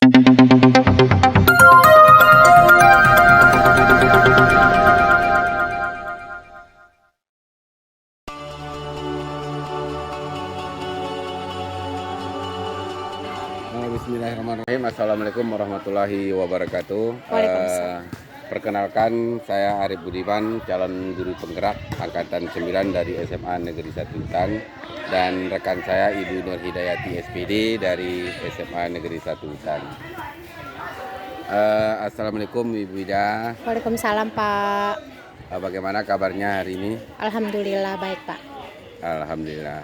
Bismillahirrahmanirrahim. Assalamualaikum warahmatullahi wabarakatuh. Waalaikumsalam. Perkenalkan, saya Arif Budiman, calon guru penggerak Angkatan 9 dari SMA Negeri 1 Hutan, dan rekan saya Ibu Nur Hidayati SPD dari SMA Negeri 1 Hutan. Assalamualaikum Ibu Ida. Waalaikumsalam Pak. Bagaimana kabarnya hari ini? Alhamdulillah baik Pak. Alhamdulillah.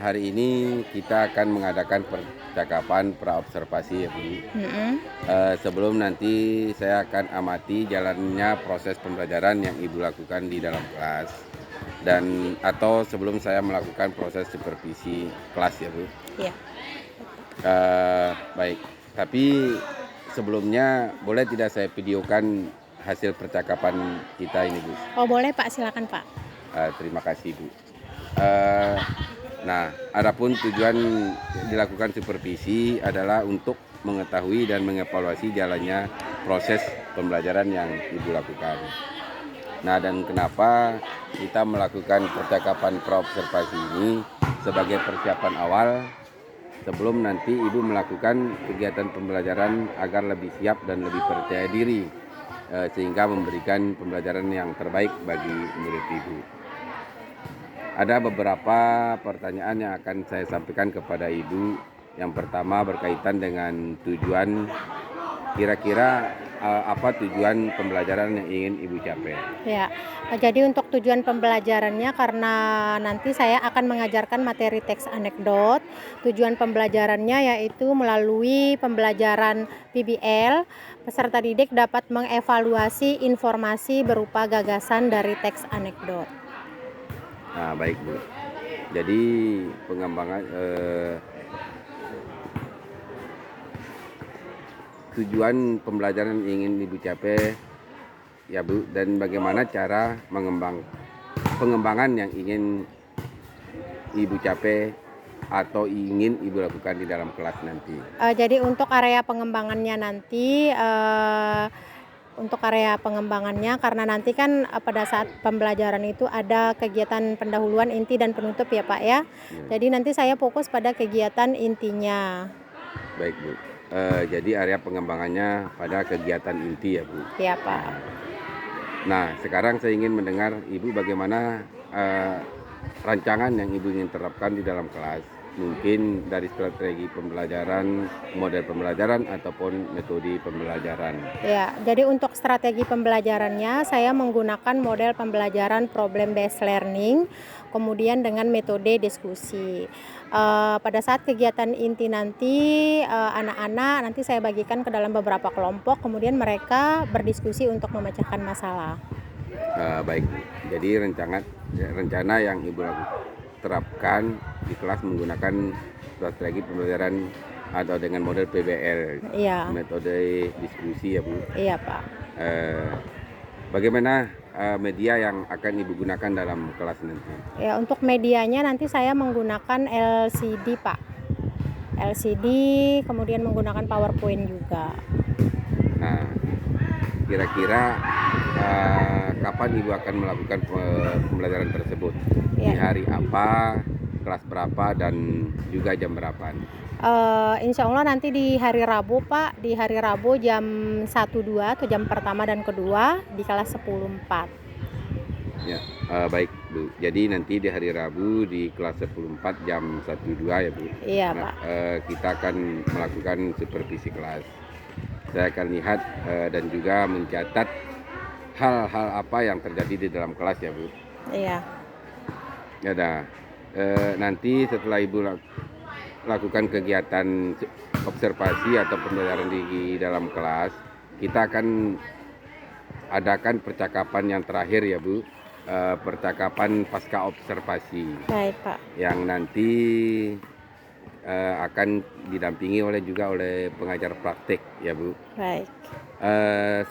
Hari ini kita akan mengadakan percakapan praobservasi ya Bu. Sebelum nanti saya akan amati jalannya proses pembelajaran yang Ibu lakukan di dalam kelas, dan atau sebelum saya melakukan proses supervisi kelas ya Bu. Iya. Baik, tapi sebelumnya boleh tidak saya videokan hasil percakapan kita ini Bu? Oh boleh Pak, silakan Pak. Terima kasih Bu. Nah, adapun tujuan dilakukan supervisi adalah untuk mengetahui dan mengevaluasi jalannya proses pembelajaran yang Ibu lakukan. Nah, dan kenapa kita melakukan percakapan praobservasi ini sebagai persiapan awal sebelum nanti Ibu melakukan kegiatan pembelajaran agar lebih siap dan lebih percaya diri, sehingga memberikan pembelajaran yang terbaik bagi murid Ibu. Ada beberapa pertanyaan yang akan saya sampaikan kepada Ibu. Yang pertama berkaitan dengan tujuan, kira-kira apa tujuan pembelajaran yang ingin Ibu capai? Ya, jadi untuk tujuan pembelajarannya karena nanti saya akan mengajarkan materi teks anekdot. Tujuan pembelajarannya yaitu melalui pembelajaran PBL, peserta didik dapat mengevaluasi informasi berupa gagasan dari teks anekdot. Nah, baik Bu. Jadi pengembangan tujuan pembelajaran ingin Ibu capai ya Bu, dan bagaimana cara pengembangan yang ingin Ibu capai atau ingin Ibu lakukan di dalam kelas nanti. Jadi untuk area pengembangannya nanti karena nanti kan pada saat pembelajaran itu ada kegiatan pendahuluan, inti, dan penutup ya Pak ya. Jadi nanti saya fokus pada kegiatan intinya. Baik Bu. Jadi area pengembangannya pada kegiatan inti ya Bu. Ya Pak. Nah, sekarang saya ingin mendengar Ibu bagaimana rancangan yang Ibu ingin terapkan di dalam kelas. Mungkin dari strategi pembelajaran, model pembelajaran, ataupun metode pembelajaran. Ya, jadi untuk strategi pembelajarannya saya menggunakan model pembelajaran problem based learning, kemudian dengan metode diskusi. Pada saat kegiatan inti nanti anak-anak nanti saya bagikan ke dalam beberapa kelompok, kemudian mereka berdiskusi untuk memecahkan masalah. Baik, jadi rencana yang Ibu terapkan di kelas menggunakan strategi pembelajaran atau dengan model PBL, Iya. metode diskusi ya Bu. Iya Pak. Bagaimana media yang akan Ibu gunakan dalam kelas nanti? Ya, untuk medianya nanti saya menggunakan LCD Pak. LCD, kemudian menggunakan PowerPoint juga. Nah, kira-kira kapan Ibu akan melakukan pembelajaran tersebut? Ya. Di hari apa, kelas berapa, dan juga jam berapa? Insya Allah nanti di hari Rabu Pak, di hari Rabu jam 1-2 atau jam pertama dan kedua di kelas 10-4. Ya, baik Bu. Jadi nanti di hari Rabu di kelas 10-4 jam 1-2 ya Bu. Iya Nah, Pak. kita akan melakukan supervisi kelas. Saya akan lihat dan juga mencatat hal-hal apa yang terjadi di dalam kelas ya Bu. Iya. Ya dah. Nanti setelah Ibu lakukan kegiatan observasi atau pembelajaran di dalam kelas, kita akan adakan percakapan yang terakhir ya Bu, percakapan pasca observasi. Baik Pak. Yang nanti akan didampingi juga oleh pengajar praktik ya Bu. Baik.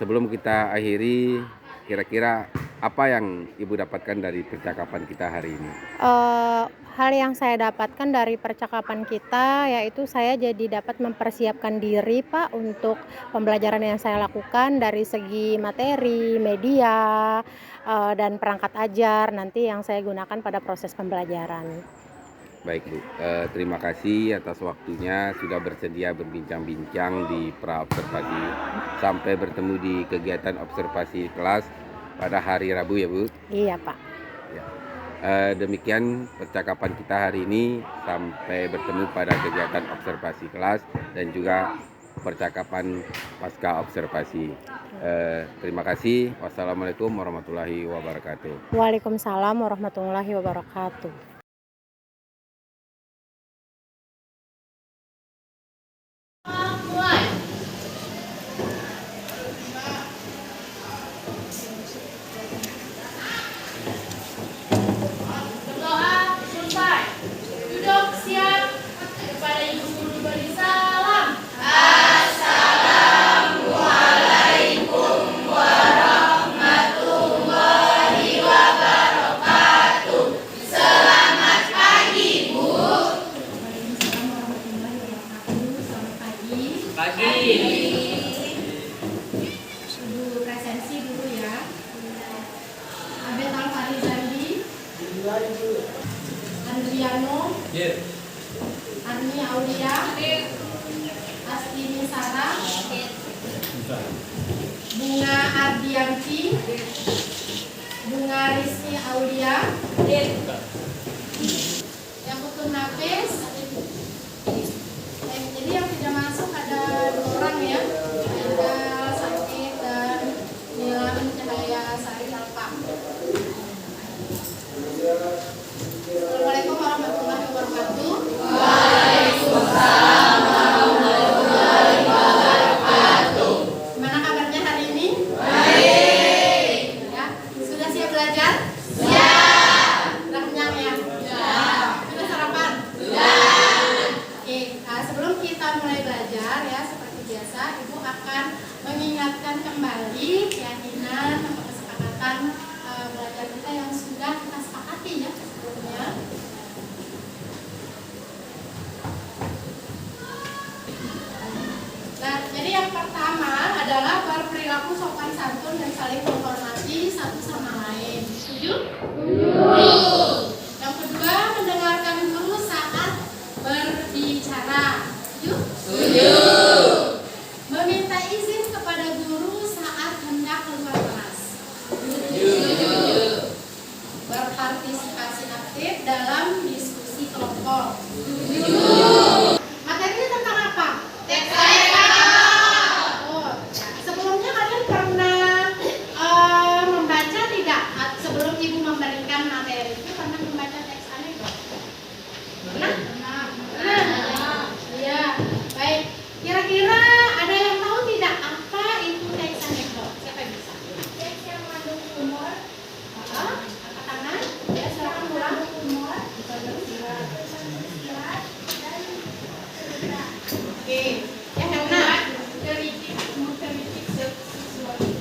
Sebelum kita akhiri, kira-kira Apa yang Ibu dapatkan dari percakapan kita hari ini? Hal yang saya dapatkan dari percakapan kita yaitu saya jadi dapat mempersiapkan diri Pak untuk pembelajaran yang saya lakukan dari segi materi, media, dan perangkat ajar nanti yang saya gunakan pada proses pembelajaran. Baik Bu, terima kasih atas waktunya sudah bersedia berbincang-bincang di pra-observasi. Sampai bertemu di kegiatan observasi kelas pada hari Rabu ya Bu. Iya Pak. Ya. Demikian percakapan kita hari ini. Sampai bertemu pada kegiatan observasi kelas dan juga percakapan pasca observasi. Terima kasih. Wassalamualaikum warahmatullahi wabarakatuh. Waalaikumsalam warahmatullahi wabarakatuh. Berdoa selesai. Duduk siap. Kepada ibu guru beri salam. Ibu presensi dulu ya. Abed Alfari Zandi, Andriano, Arni Aulia, Astini Sarah, Bunga Ardianti, Bunga Rizky Aulia, yang butuh nafis. Jadi yang tidak masuk ada 2 orang ya, Enda Sakit dan Nilam Cahaya Sari Alfa. Assalamualaikum warahmatullahi wabarakatuh. Gimana kabarnya hari ini? Baik. Ya, sudah siap belajar? Siap. Sudah kenyang ya? Siap. Sudah sarapan? Sudah. Oke, sebelum kita mulai belajar ya seperti biasa, Ibu akan mengingatkan kembali keyakinan atau kesepakatan belajar kita yang sudah kita sepakati ya sebelumnya. Nah, jadi yang pertama adalah berperilaku sopan santun dan saling menghormati satu sama lain. Setuju? Yang kedua, mendengarkan guru saat berbicara. Setuju? Meminta izin kepada guru saat hendak keluar kelas. Setuju? Berpartisipasi aktif dalam diskusi kelompok. Setuju? Materinya tentang apa? Teks Oh, sebelumnya kalian pernah membaca tidak? Sebelum Ibu memberikan materi itu pernah membaca teks anekdot? Pernah? Pernah. Iya. Baik. Kira-kira ada yang tahu tidak apa itu teks anekdot? Siapa yang bisa? Teks yang mengandung humor. Angkat tangan. Ya, silakan pulang. Humor. Oke. Yang benar. Mengkritik sesuatu.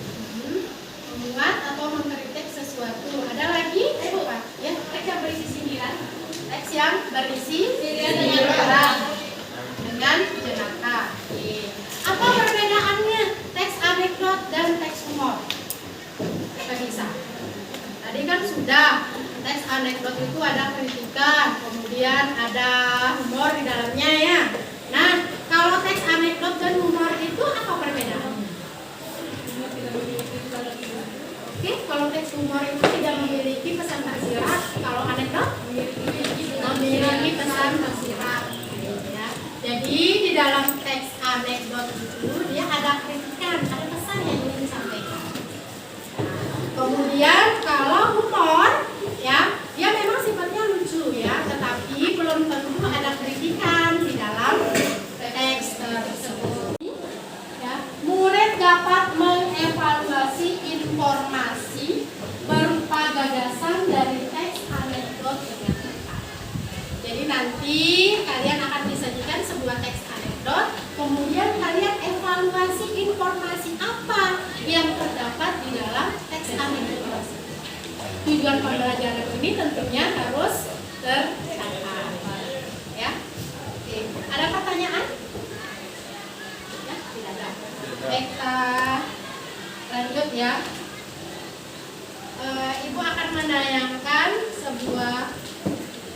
Memuat atau mengkritik sesuatu. Ada lagi? Ayo Pak. Ya, teks yang berisi sindiran. Teks yang berisi sindiran dengan jenaka. Oke. Apa perbedaannya teks anekdot dan teks humor? Kita bisa. Tadi kan sudah teks anekdot itu ada kritikan, kemudian ada humor di dalamnya ya. Nah, kalau teks anekdot dan humor itu apa perbedaannya? Oke, kalau teks humor itu tidak memiliki pesan tersirat, kalau anekdot memiliki pesan tersirat. Ya. Jadi di dalam teks anekdot itu dia ada kritikan, ada pesan yang ingin disampaikan. Kemudian kalau humor, ya, dia memang sifatnya lucu ya, tetapi belum tentu ada kritikan di dalam teks tersebut. Ya, murid dapat mengevaluasi informasi berupa gagasan dari teks anekdot dengan tepat. Jadi nanti kalian akan disajikan sebuah teks anekdot, kemudian kalian evaluasi informasi apa yang terdapat di dalam teks anekdot tersebut. tujuan pembelajaran ini tentunya harus tercapai. Ya. Oke. Ada pertanyaan? Ya, tidak ada. Baik, kita lanjut ya. Ibu akan menayangkan sebuah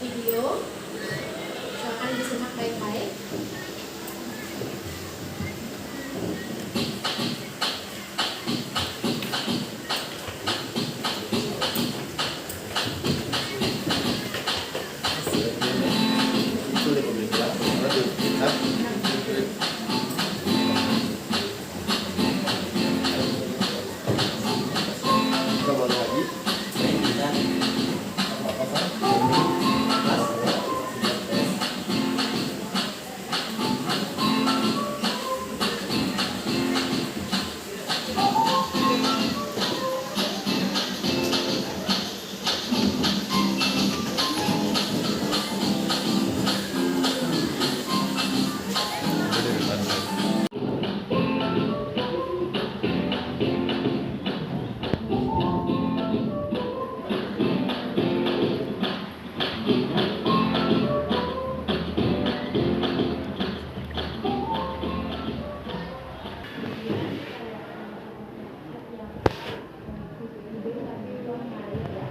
video. Silakan disimak baik-baik.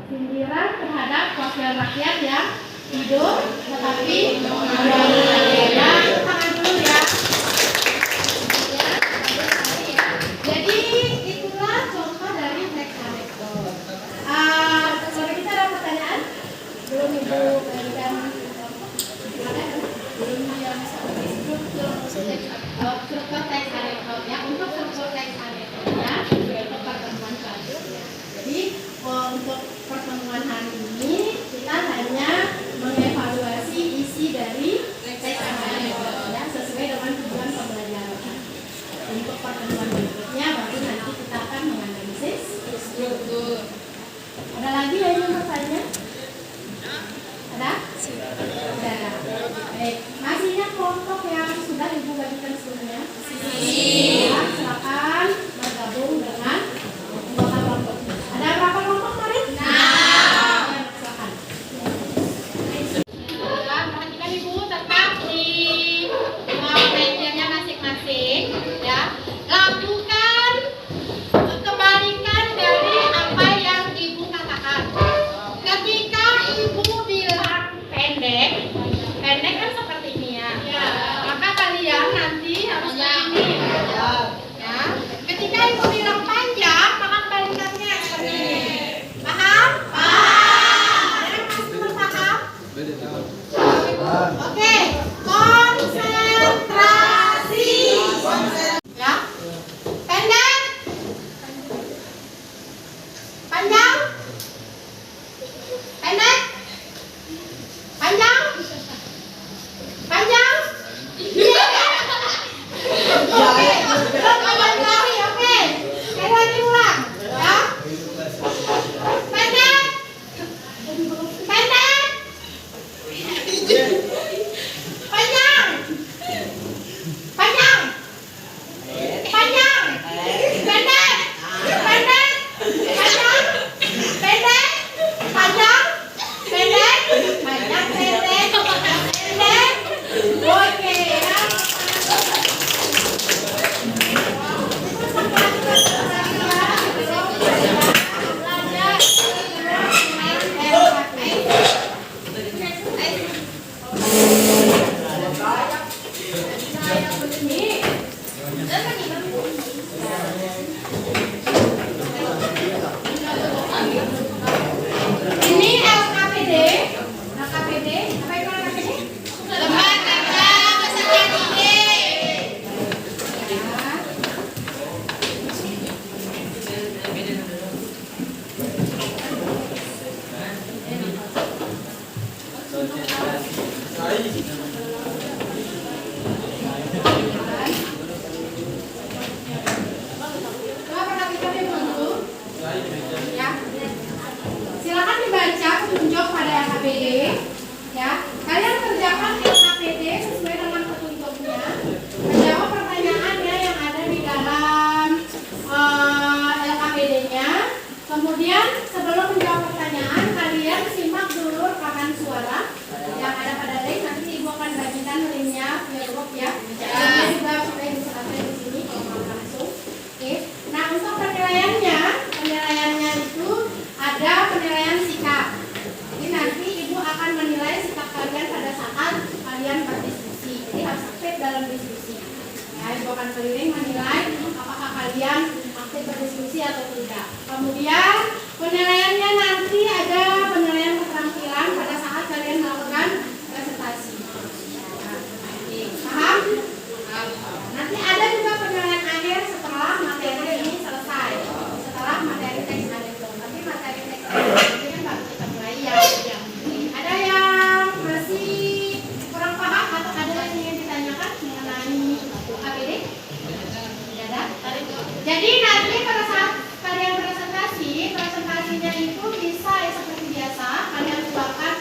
Sindiran terhadap wakil rakyat yang hidup tetapi ya, tangan dulu ya. Ya, ya. Jadi itulah contoh dari teks anekdot. Kalau kita ada pertanyaan, belum Ibu berikan belum yang struktur teks anekdot ya. Untuk struktur teks anekdotnya untuk pertemuan selanjutnya. Jadi untuk pertemuan hari ini kita hanya mengevaluasi isi dari teks anekdot ya, sesuai dengan tujuan pembelajaran. Untuk pertemuan berikutnya baru nanti kita akan menganalisis struktur. Ada lagi yang ingin bertanya? Ada? Ada. Baik, masih ingat kelompok yang sudah Ibu bagikan sebelumnya? Ya, silakan bergabung dengan anggota kelompok. Ada berapa kelompok kemarin? Ya, silakan. Ya, perhatikan Ibu tetap di mejanya masing-masing ya. Lakukan kebalikan dari apa yang Ibu katakan. Ketika Ibu bilang pendek kan seperti ini ya. Maka kalian nanti harus begini. Ya. Ketika Ibu bilang panjang, maka kebalikannya seperti ini. Paham? Paham. Ada yang masih belum paham? Oke, konsentrasi. Ya. Pendek. Panjang. Pendek. Panjang. Panjang. Iya. Oke. Kembali lagi, oke. Sekali lagi ulang, ya. Pendek. Pendek. Panjang. Panjang. Panjang. Pendek. Pendek. Panjang. Pendek. Panjang. Pendek. Panjang. Pendek. Pendek. Oke ya. Ini LKPD. LKPD, apa itu LKPD? Lembaga Peserta Didik. Coba perhatikan dalam diskusi. Ya, ibu akan keliling menilai apakah kalian aktif berdiskusi atau tidak. Kemudian penilaiannya nanti ada penilaian keterampilan pada saat kalian melakukan presentasi. Paham? Nanti ada juga penilaian akhir setelah materi ini selesai. Setelah materi teks anekdot. Tapi materi teks anekdot ini kan baru kita mulai ya. Ada yang masih kurang paham atau ada yang ingin ditanyakan mengenai APD? Tidak ada. Jadi nanti pada saat kalian presentasinya itu bisa ya, seperti biasa kalian buatkan,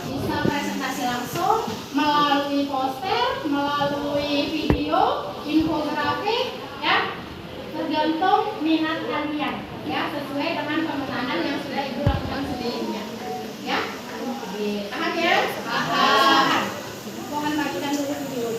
bisa presentasi langsung melalui poster, melalui video, infografik, ya, tergantung minat kalian, ya, sesuai dengan pemesanan yang sudah ibu lakukan sebelumnya, ya. Paham ya? Paham. Mohon bagikan dulu video.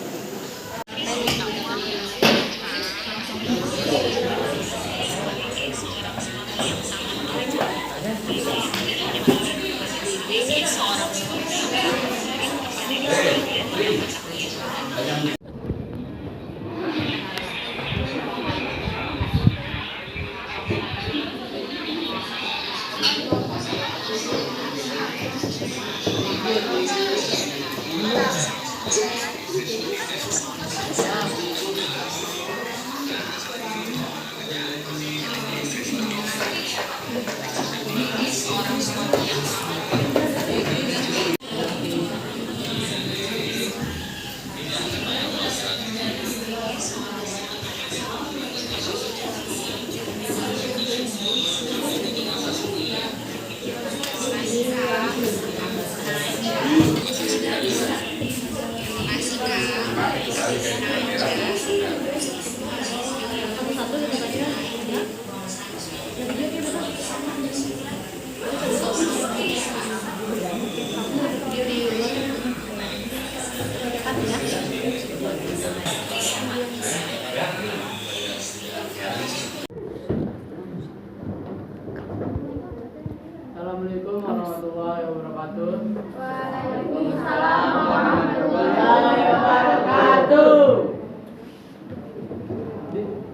Assalamualaikum warahmatullahi wabarakatuh. Waalaikumsalam warahmatullahi wabarakatuh.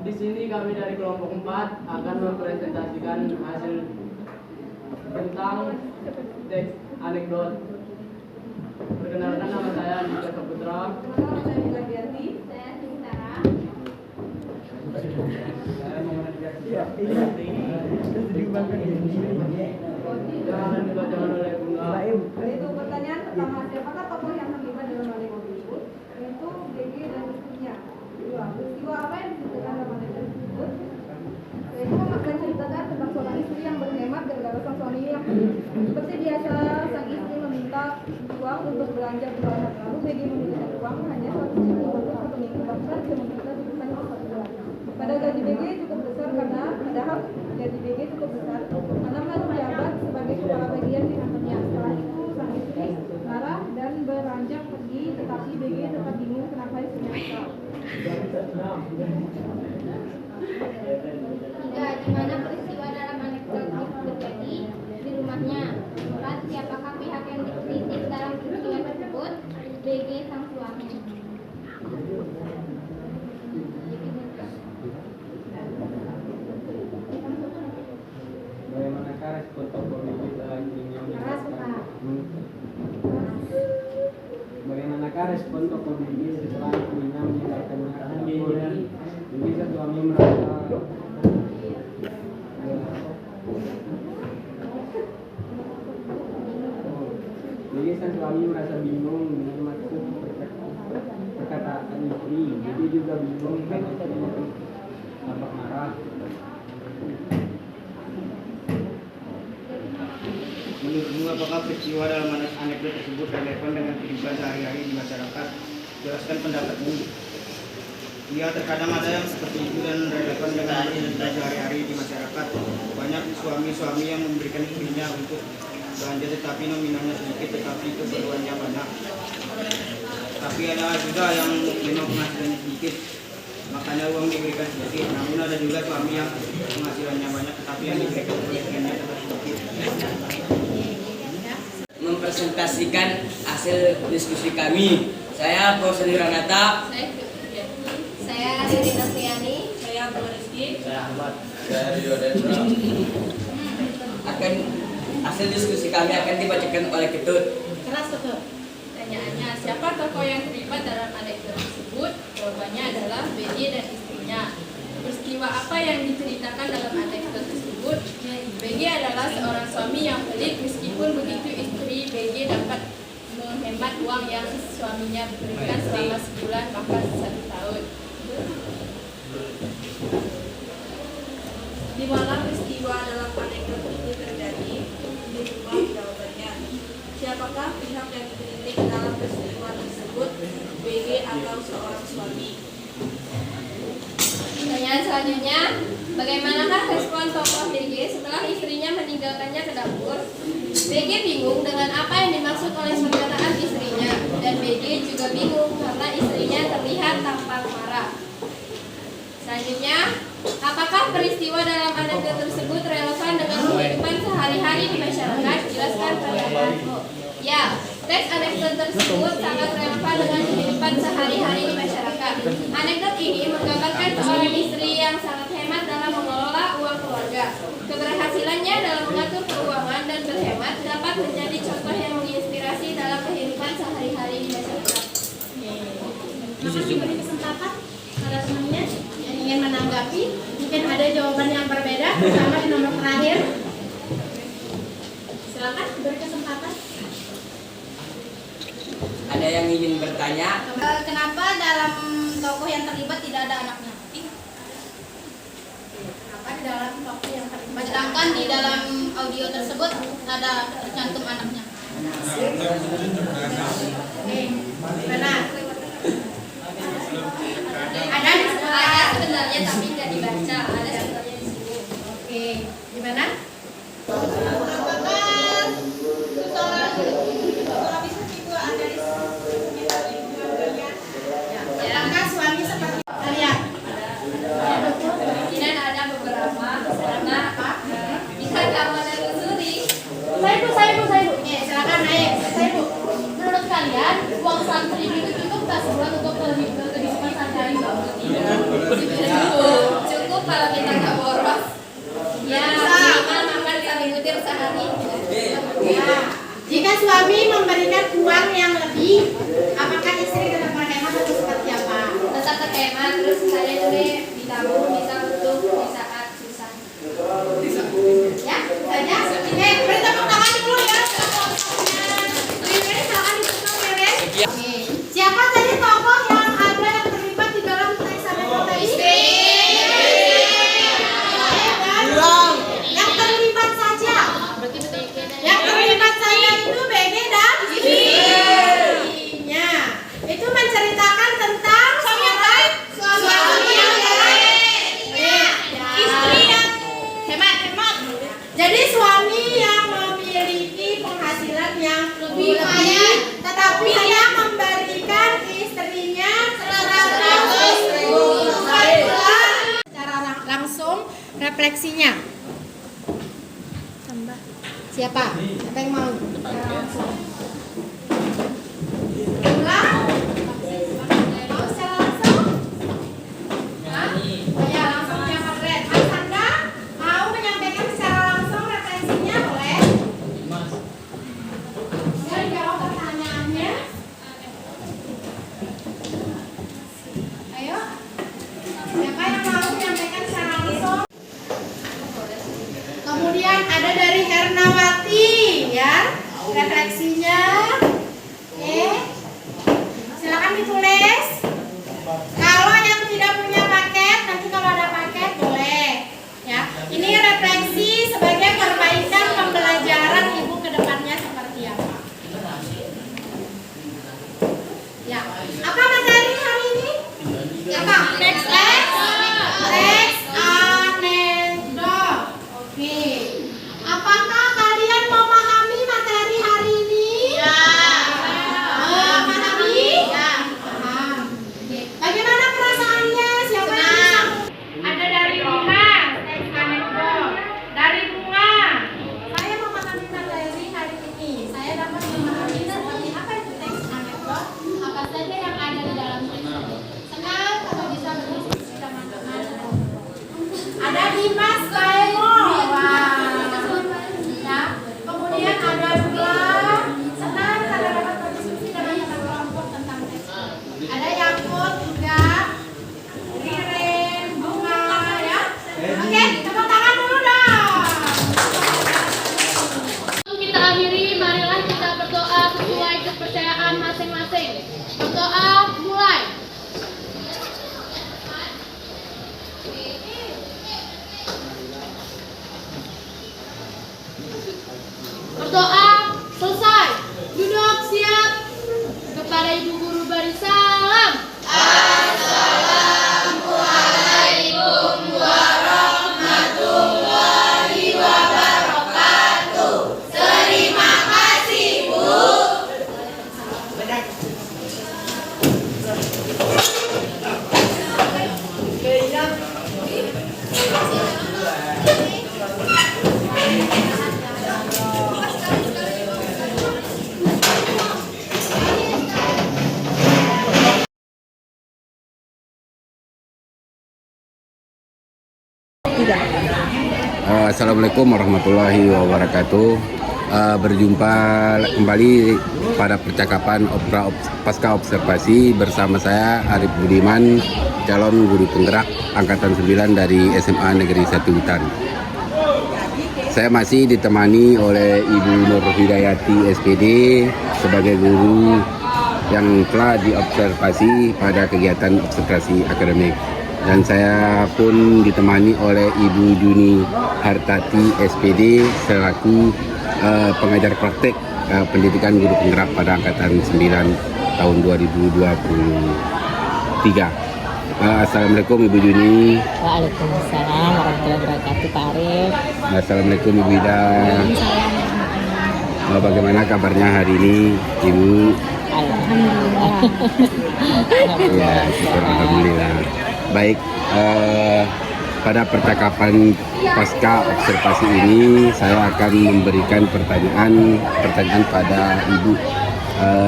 Di sini kami dari kelompok 4 akan mempresentasikan hasil tentang teks anekdot. Perkenalkan, nama saya Andika Saputra. Saya Sinta. Yang dibacakan oleh Bunga. Itu pertanyaan pertama, siapakah tokoh yang terlibat dalam anekdot tersebut? Yaitu BG dan istrinya. Kedua, peristiwa apa yang diceritakan dalam anekdot tersebut? Yaitu menceritakan tentang seorang istri yang berhemat gara-gara sang suami hilang. Seperti biasa, sang istri meminta uang untuk belanja bulanan. Lalu BG memberikan uang hanya 150 per minggu, bahkan dia meminta hanya 1 bulan. Pada gaji BG cukup besar padahal gaji BG cukup besar karena menjabat sebagai kepala bagian di kantornya. Setelah itu sang istri marah dan beranjak pergi, tetapi BG tetap bingung kenapa istrinya kesal. Tiga, di mana peristiwa dalam anekdot tersebut terjadi? Di rumahnya. Empat, siapakah pihak yang dikritik dalam peristiwa tersebut? BG sang suami. Bagaimanakah respon tokoh BG setelah istrinya menjelaskan? Bagaimanakah respon tokoh BG setelah istrinya meninggalkannya tersebut? BG sang suami merasa BG sang suami merasa bingung dengan maksud perkataan istri. BG juga bingung karena istrinya tampak marah. Menurutmu, apakah peristiwa dalam anekdot tersebut relevan dengan kehidupan sehari-hari di masyarakat? Jelaskan pendapatmu. Ya, terkadang ada yang seperti itu dan relevan dengan kehidupan sehari-hari di masyarakat. Banyak suami-suami yang memberikan istrinya untuk belanja tetapi nominalnya sedikit tetapi keperluannya banyak. Tapi ada juga yang memang penghasilannya sedikit, makanya uang diberikan sedikit. Namun ada juga suami yang penghasilannya banyak tetapi yang diberikan istrinya tetap sedikit. Mempresentasikan hasil diskusi kami. Saya Bosni Ranata. Saya Fitriani. Saya Riri Noviani. Saya Bu Rizky. Saya Ahmad. Saya Rio Dendra. Akan hasil diskusi kami akan dibacakan oleh Ketut. Keras betul. Pertanyaannya, siapa tokoh yang terlibat dalam anekdot tersebut? Jawabannya adalah BG dan istrinya. Peristiwa apa yang diceritakan dalam anekdot tersebut? BG adalah seorang suami yang pelit, meskipun begitu istri BG dapat menghemat uang yang suaminya berikan selama sebulan bahkan 1 tahun. Di mana peristiwa dalam anekdot itu terjadi? Di rumah. Jawabannya, siapakah pihak yang dikritik dalam peristiwa tersebut? BG atau seorang suami? Pertanyaan selanjutnya, bagaimanakah respon tokoh BG setelah istrinya meninggalkannya ke dapur? BG bingung dengan apa yang dimaksud oleh perkataan istrinya, dan BG juga bingung karena istrinya terlihat tampak marah. Selanjutnya, apakah peristiwa dalam anekdot tersebut relevan dengan kehidupan sehari-hari di masyarakat? Jelaskan pendapat. Ya, teks anekdot tersebut sangat relevan dengan kehidupan sehari-hari di masyarakat. Anekdot ini menggambarkan seorang istri yang sangat hemat dalam mengelola uang keluarga. Keberhasilannya dalam mengatur keuangan dan berhemat dapat menjadi contoh yang menginspirasi dalam kehidupan sehari-hari di masyarakat. Masih beri kesempatan pada temannya yang ingin menanggapi. Mungkin ada jawaban yang berbeda, terutama di nomor terakhir. Silakan beri kesempatan. Ada yang ingin bertanya? Kenapa dalam tokoh yang terlibat tidak ada anaknya? Apa di dalam tokoh yang terlibat? Sedangkan di dalam audio tersebut ada tercantum anaknya. Benar. Ada sebenarnya tapi tidak dibaca. Ada sebenarnya di sini. Oke, gimana? Apakah suami seperti kalian? Kemungkinan ada beberapa karena jika kamu menelusuri. Saya bu. Silakan naik. Saya bu. Menurut kalian uang santri itu cukup tak sebulan untuk kehidupan sehari-hari? Cukup kalau kita nggak boros. Ya, minimal makan sambil butir sehari. Ya. Jika suami memberikan uang yang lebih, apakah istri tetap berhemat atau seperti apa? Tetap terhemat, terus saya juga ditabung bisa untuk di saat susah. Ya, saja. Beri tepuk tangan dulu ya. Silakan ditutup ya. Siapa tadi tokoh yang ada yang terlibat di dalam teks anekdot tadi? Yang terlibat saja. Yang terlibat saja itu BG dan istrinya. Itu menceritakan tentang suami yang baik. Istri yang hemat. Jadi suami yang memiliki penghasilan yang lebih, tetapi dia memberikan istrinya 100.000 secara langsung. Refleksinya. Siapa yang mau? Ulang. Mau secara langsung? Hah? Ya, langsung jawab red. Mas Anda mau menyampaikan secara langsung refleksinya, boleh? Dan jawab pertanyaannya. Ayo. Siapa yang mau menyampaikan secara langsung? Kemudian ada dari Hernawati, ya, refleksinya. Oke, silakan ditulis. Kalau yang tidak punya paket, nanti kalau ada paket boleh, ya. Ini refleksi sebagai perbaikan pembelajaran ibu ke depannya seperti apa. Ya, apa materi hari ini? Apa? Teks anekdot. Oke. Apakah kalian memahami materi hari ini? Ya. Memahami? Ya. Paham. Oke. Bagaimana perasaannya? Siapa yang bisa? Ada dari Rina, teks anekdot. Dari Bunga. Saya memahami materi hari ini. Saya dapat memahami seperti apa itu teks anekdot. Apa saja juga. Assalamualaikum warahmatullahi wabarakatuh. Berjumpa kembali pada percakapan pasca observasi bersama saya Arif Budiman, calon guru penggerak angkatan 9 dari SMA Negeri 1 Hutan. Saya masih ditemani oleh Ibu Nur Hidayati SPD sebagai guru yang telah diobservasi pada kegiatan observasi akademik. Dan saya pun ditemani oleh Ibu Juni Hartati SPD selaku pengajar praktek pendidikan guru penggerak pada angkatan 9 tahun 2023. Assalamualaikum Ibu Juni. Waalaikumsalam warahmatullahi wabarakatuh, Pak Arif. Assalamualaikum Ibu Ida. Bagaimana kabarnya hari ini Ibu? Alhamdulillah. Ya, syukur alhamdulillah. Baik, pada percakapan pasca observasi ini saya akan memberikan pertanyaan pada Ibu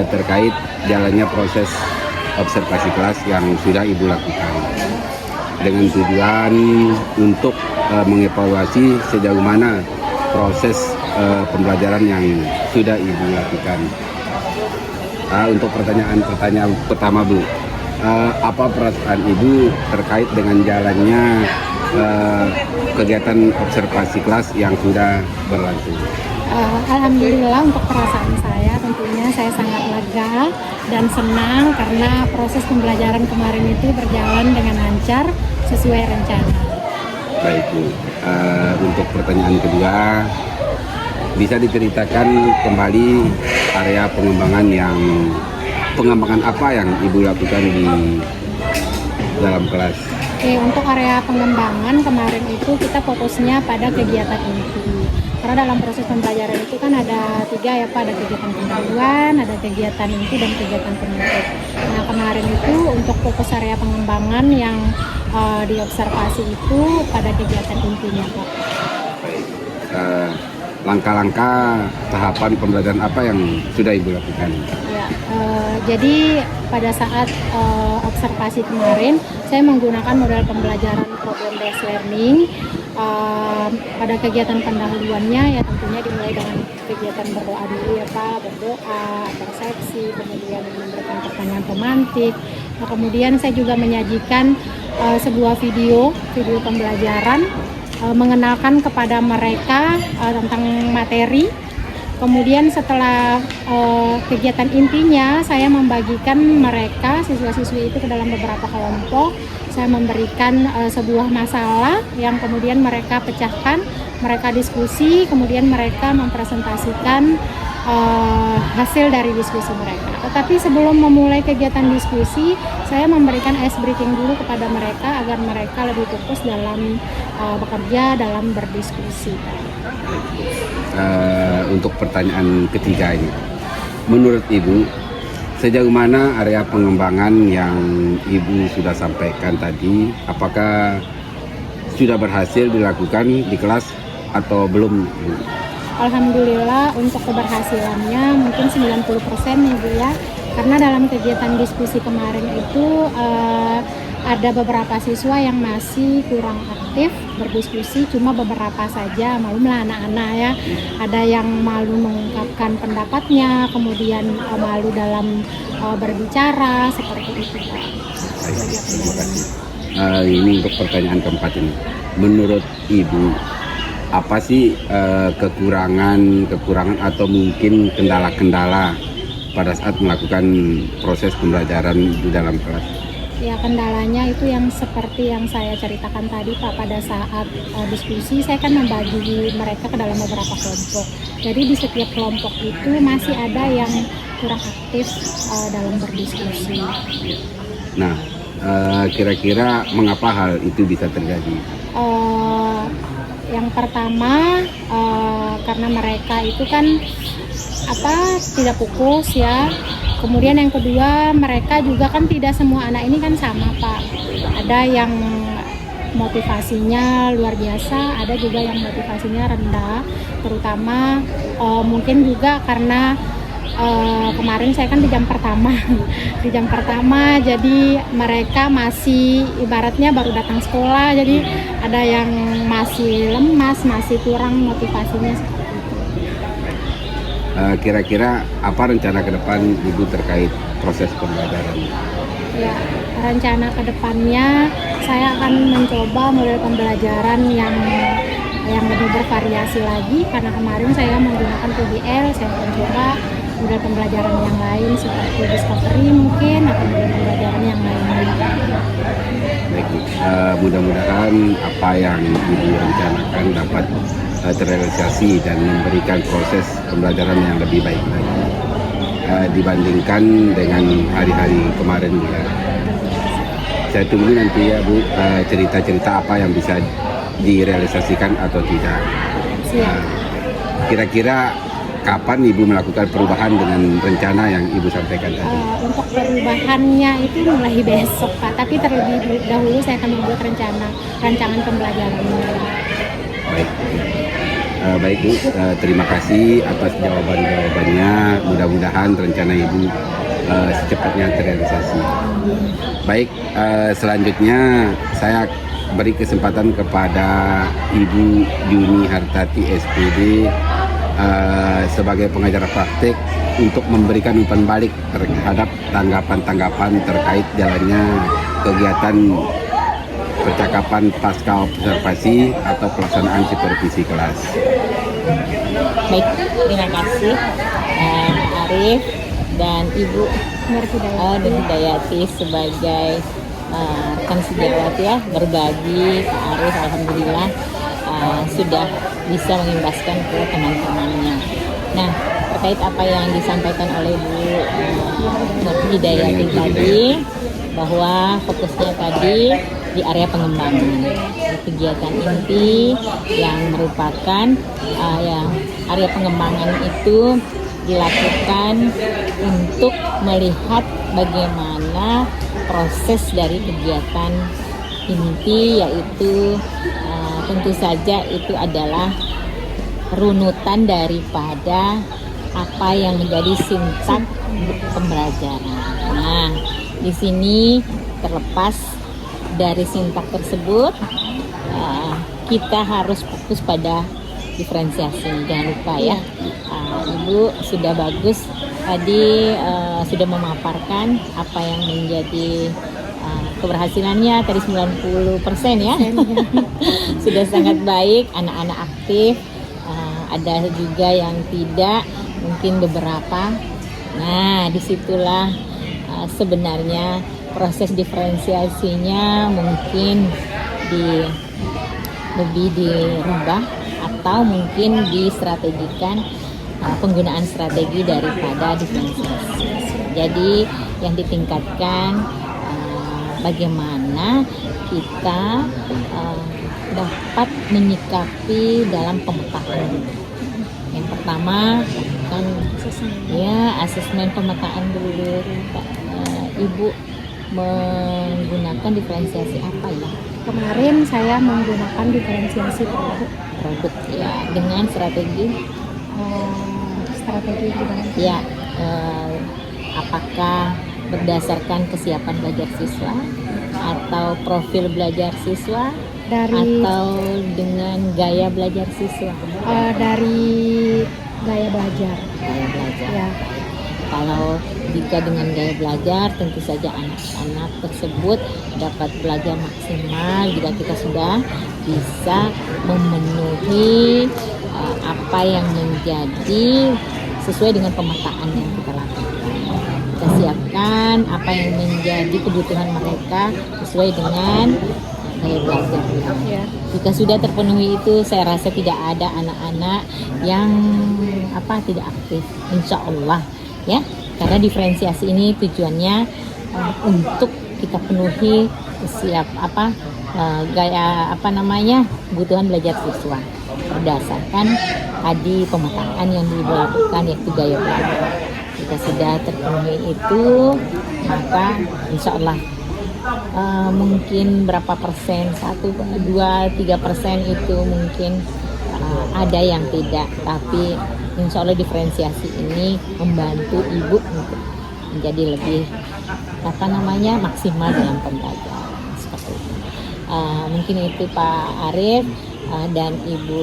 terkait jalannya proses observasi kelas yang sudah Ibu lakukan dengan tujuan untuk mengevaluasi sejauh mana proses pembelajaran yang sudah Ibu lakukan. Untuk pertanyaan pertama Bu, apa perasaan Ibu terkait dengan jalannya kegiatan observasi kelas yang sudah berlangsung? Alhamdulillah, untuk perasaan saya tentunya saya sangat lega dan senang karena proses pembelajaran kemarin itu berjalan dengan lancar sesuai rencana. Baik Bu, untuk pertanyaan kedua, bisa diceritakan kembali area pengembangan apa yang Ibu lakukan di dalam kelas? Oke, untuk area pengembangan kemarin itu kita fokusnya pada kegiatan inti. Karena dalam proses pembelajaran itu kan ada 3 ya Pak, ada kegiatan pendahuluan, ada kegiatan inti dan kegiatan penutup. Nah kemarin itu untuk fokus area pengembangan yang diobservasi itu pada kegiatan intinya Pak. Langkah-langkah tahapan pembelajaran apa yang sudah Ibu lakukan? Ya, jadi pada saat observasi kemarin saya menggunakan model pembelajaran problem based learning. Pada kegiatan pendahuluannya ya tentunya dimulai dengan kegiatan berdoa dulu ya Pak, berdoa, persepsi, kemudian memberikan pertanyaan pemantik. Nah, kemudian saya juga menyajikan sebuah video pembelajaran mengenalkan kepada mereka tentang materi. Kemudian setelah kegiatan intinya saya membagikan mereka siswa-siswi itu ke dalam beberapa kelompok. Saya memberikan sebuah masalah yang kemudian mereka pecahkan, mereka diskusi, kemudian mereka mempresentasikan hasil dari diskusi mereka. Tetapi sebelum memulai kegiatan diskusi, saya memberikan ice breaking dulu kepada mereka agar mereka lebih fokus dalam bekerja, dalam berdiskusi. Untuk pertanyaan ketiga ini, menurut Ibu, sejauh mana area pengembangan yang Ibu sudah sampaikan tadi, apakah sudah berhasil dilakukan di kelas atau belum? Alhamdulillah untuk keberhasilannya mungkin 90% Ibu ya, karena dalam kegiatan diskusi kemarin itu ada beberapa siswa yang masih kurang aktif berdiskusi, cuma beberapa saja, malumlah anak-anak ya, ada yang malu mengungkapkan pendapatnya, kemudian malu dalam berbicara, seperti itu. Terima kasih. Ini untuk pertanyaan keempat ini, menurut Ibu apa sih kekurangan atau mungkin kendala-kendala pada saat melakukan proses pembelajaran di dalam kelas? Ya, kendalanya itu yang seperti yang saya ceritakan tadi Pak, pada saat diskusi saya kan membagi mereka ke dalam beberapa kelompok. Jadi di setiap kelompok itu masih ada yang kurang aktif dalam berdiskusi. Nah, kira-kira mengapa hal itu bisa terjadi? Yang pertama karena mereka itu kan tidak fokus ya. Kemudian yang kedua, mereka juga kan tidak semua anak ini kan sama Pak. Ada yang motivasinya luar biasa, ada juga yang motivasinya rendah. Terutama mungkin juga karena kemarin saya kan di jam pertama di jam pertama, jadi mereka masih ibaratnya baru datang sekolah, jadi ada yang masih lemas, masih kurang motivasinya. Kira-kira apa rencana ke depan Ibu terkait proses pembelajaran? Ya, rencana kedepannya saya akan mencoba model pembelajaran yang lebih bervariasi lagi, karena kemarin saya menggunakan PBL. Saya akan coba model pembelajaran yang lain seperti discovery mungkin, atau model pembelajaran yang lain. Baik, mudah-mudahan apa yang Ibu rencanakan dapat terrealisasi dan memberikan proses pembelajaran yang lebih baik lagi dibandingkan dengan hari-hari kemarin ya. Saya tunggu nanti ya Bu, cerita-cerita apa yang bisa direalisasikan atau tidak. Kira-kira kapan Ibu melakukan perubahan dengan rencana yang Ibu sampaikan tadi? Untuk perubahannya itu mulai besok Pak, tapi terlebih dahulu saya akan membuat rancangan pembelajarannya. Baik. Baik Bu, terima kasih atas jawaban-jawabannya. Mudah-mudahan rencana Ibu secepatnya terrealisasi. Baik, selanjutnya saya beri kesempatan kepada Ibu Yuni Hartati SPD sebagai pengajar praktek untuk memberikan umpan balik terhadap tanggapan-tanggapan terkait jalannya kegiatan percakapan pasca observasi atau pelaksanaan supervisi kelas. Baik, terima kasih Pak Arif dan Ibu Nur Hidayati sebagai rekan sejawat ya, berbagi. Pak Arif alhamdulillah sudah bisa mengimbaskan ke teman-temannya. Nah, terkait apa yang disampaikan oleh Bu Nur Hidayati tadi, bahwa fokusnya tadi di area pengembangan, di kegiatan inti yang merupakan area pengembangan itu dilakukan untuk melihat bagaimana proses dari kegiatan inti, yaitu tentu saja itu adalah runutan daripada apa yang menjadi sintak pembelajaran. Nah, di sini terlepas dari sintak tersebut, kita harus fokus pada diferensiasi. Jangan lupa ya, Ibu sudah bagus tadi, sudah memaparkan apa yang menjadi keberhasilannya tadi 90% ya. Sudah sangat baik, anak-anak aktif, ada juga yang tidak, mungkin beberapa. Nah, disitulah sebenarnya proses diferensiasinya mungkin lebih dirubah atau mungkin distrategikan penggunaan strategi daripada diferensiasi. Jadi yang ditingkatkan bagaimana kita dapat menyikapi dalam pemetaan. Yang pertama kan ya asesmen pemetaan dulu. Ibu menggunakan diferensiasi apa ya? Kemarin saya menggunakan diferensiasi produk ya, dengan strategi gimana? Ya, apakah berdasarkan kesiapan belajar siswa atau profil belajar siswa atau dengan gaya belajar siswa? Dari gaya belajar. Ya. Kalau jika dengan gaya belajar, tentu saja anak-anak tersebut dapat belajar maksimal jika kita sudah bisa memenuhi apa yang menjadi sesuai dengan pemetaan yang kita lakukan. Kita siapkan apa yang menjadi kebutuhan mereka sesuai dengan gaya belajar. Ya. Jika sudah terpenuhi itu, saya rasa tidak ada anak-anak yang tidak aktif, insya Allah ya, karena diferensiasi ini tujuannya untuk kita penuhi kebutuhan belajar siswa berdasarkan tadi pemetaan yang dilakukan, yaitu gaya belajar. Jika sudah terpenuhi itu, maka insya Allah mungkin berapa persen, 1, 2, 3% itu mungkin ada yang tidak, tapi insya Allah diferensiasi ini membantu ibu untuk menjadi lebih maksimal dalam pembelajaran seperti itu. Mungkin itu Pak Arif dan Ibu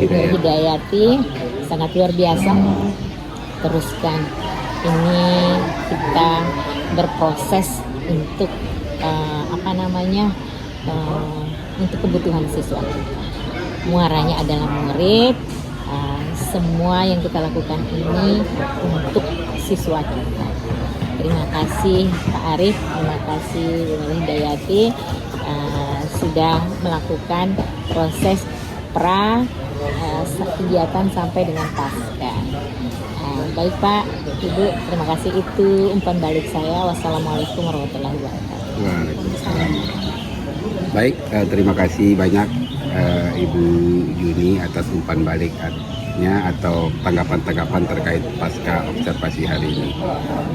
Nur Hidayati sangat luar biasa. Teruskan ini, kita berproses untuk untuk kebutuhan siswa kita. Muaranya adalah murid. Semua yang kita lakukan ini untuk siswa kita. Terima kasih Pak Arif, terima kasih Bu Nur Hidayati sudah melakukan proses kegiatan sampai dengan pasca. Baik Pak, Ibu, terima kasih, itu umpan balik saya. Wassalamualaikum warahmatullahi wabarakatuh. Waalaikumsalam. Baik, terima kasih banyak Ibu Yuni atas umpan baliknya atau tanggapan-tanggapan terkait pasca observasi hari ini.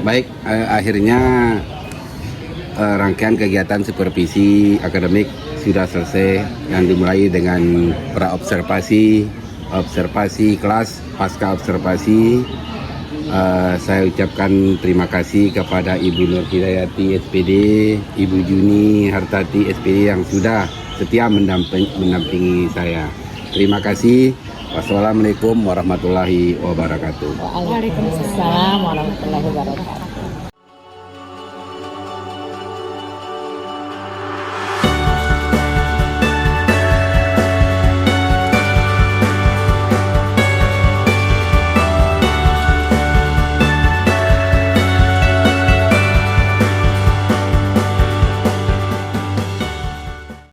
Baik, akhirnya rangkaian kegiatan supervisi akademik sudah selesai dan dimulai dengan praobservasi, observasi kelas, pasca observasi. Saya ucapkan terima kasih kepada Ibu Nur Hidayati SPD, Ibu Juni Hartati SPD yang sudah setia mendampingi saya. Terima kasih. Wassalamualaikum warahmatullahi wabarakatuh. Waalaikumsalam warahmatullahi wabarakatuh.